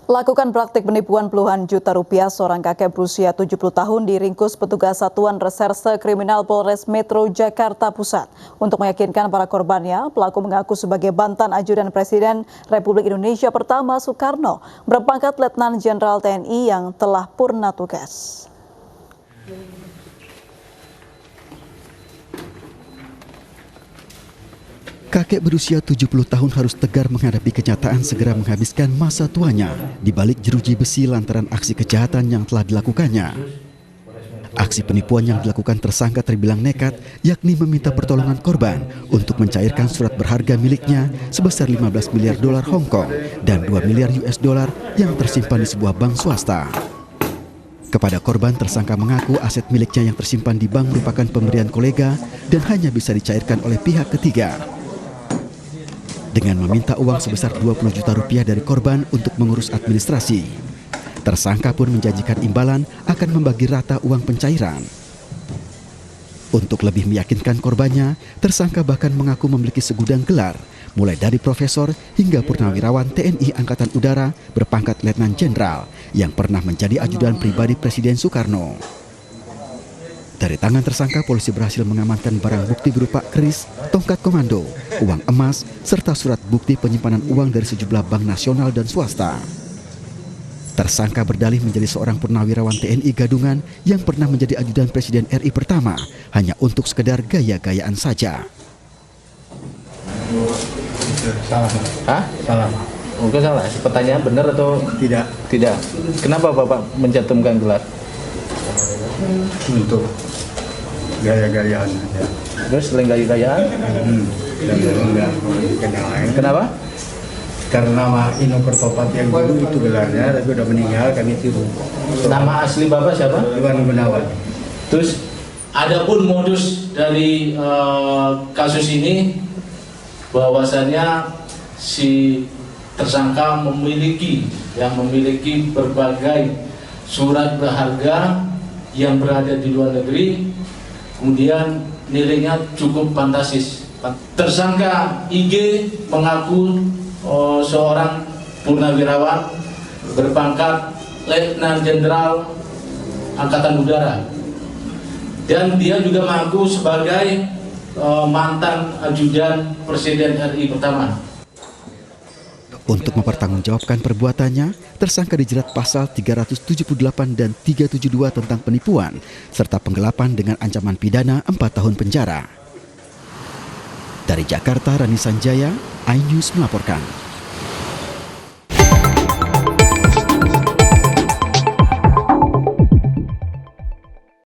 Lakukan praktik penipuan puluhan juta rupiah, seorang kakek berusia 70 tahun diringkus petugas Satuan Reserse Kriminal Polres Metro Jakarta Pusat. Untuk meyakinkan para korbannya, pelaku mengaku sebagai mantan ajudan Presiden Republik Indonesia pertama Soekarno, berpangkat Letnan Jenderal TNI yang telah purna tugas. Kakek berusia 70 tahun harus tegar menghadapi kenyataan segera menghabiskan masa tuanya di balik jeruji besi lantaran aksi kejahatan yang telah dilakukannya. Aksi penipuan yang dilakukan tersangka terbilang nekat, yakni meminta pertolongan korban untuk mencairkan surat berharga miliknya sebesar 15 miliar dolar Hong Kong dan 2 miliar US dollar yang tersimpan di sebuah bank swasta. Kepada korban, tersangka mengaku aset miliknya yang tersimpan di bank merupakan pemberian kolega dan hanya bisa dicairkan oleh pihak ketiga. Dengan meminta uang sebesar 20 juta rupiah dari korban untuk mengurus administrasi. Tersangka pun menjanjikan imbalan akan membagi rata uang pencairan. Untuk lebih meyakinkan korbannya, tersangka bahkan mengaku memiliki segudang gelar, mulai dari profesor hingga purnawirawan TNI Angkatan Udara berpangkat Letnan Jenderal yang pernah menjadi ajudan pribadi Presiden Soekarno. Dari tangan tersangka, polisi berhasil mengamankan barang bukti berupa keris, tongkat komando, uang emas, serta surat bukti penyimpanan uang dari sejumlah bank nasional dan swasta. Tersangka berdalih menjadi seorang purnawirawan TNI gadungan yang pernah menjadi ajudan Presiden RI pertama, hanya untuk sekedar gaya-gayaan saja. Salah. Hah? Salah. Mungkin salah. Pertanyaan benar atau Tidak. tidak? Kenapa Bapak mencantumkan gelar? Untuk gaya-gayaan aja. Terus selain gaya-gayaan? Dan enggak yang lain. Kenapa? Karena nama Ino Kertopat yang dulu itu gelarnya, tapi udah meninggal, kami tiru. Nama asli Bapak siapa? Iwan Gunawan. Terus Adapun modus dari kasus ini bahwasannya si tersangka memiliki berbagai surat berharga yang berada di luar negeri, kemudian nilainya cukup fantastis. Tersangka IG mengaku seorang purnawirawan berpangkat Letnan Jenderal Angkatan Udara. Dan dia juga mengaku sebagai mantan ajudan Presiden RI pertama. Untuk mempertanggungjawabkan perbuatannya, tersangka dijerat pasal 378 dan 372 tentang penipuan, serta penggelapan dengan ancaman pidana 4 tahun penjara. Dari Jakarta, Rani Sanjaya, iNews melaporkan.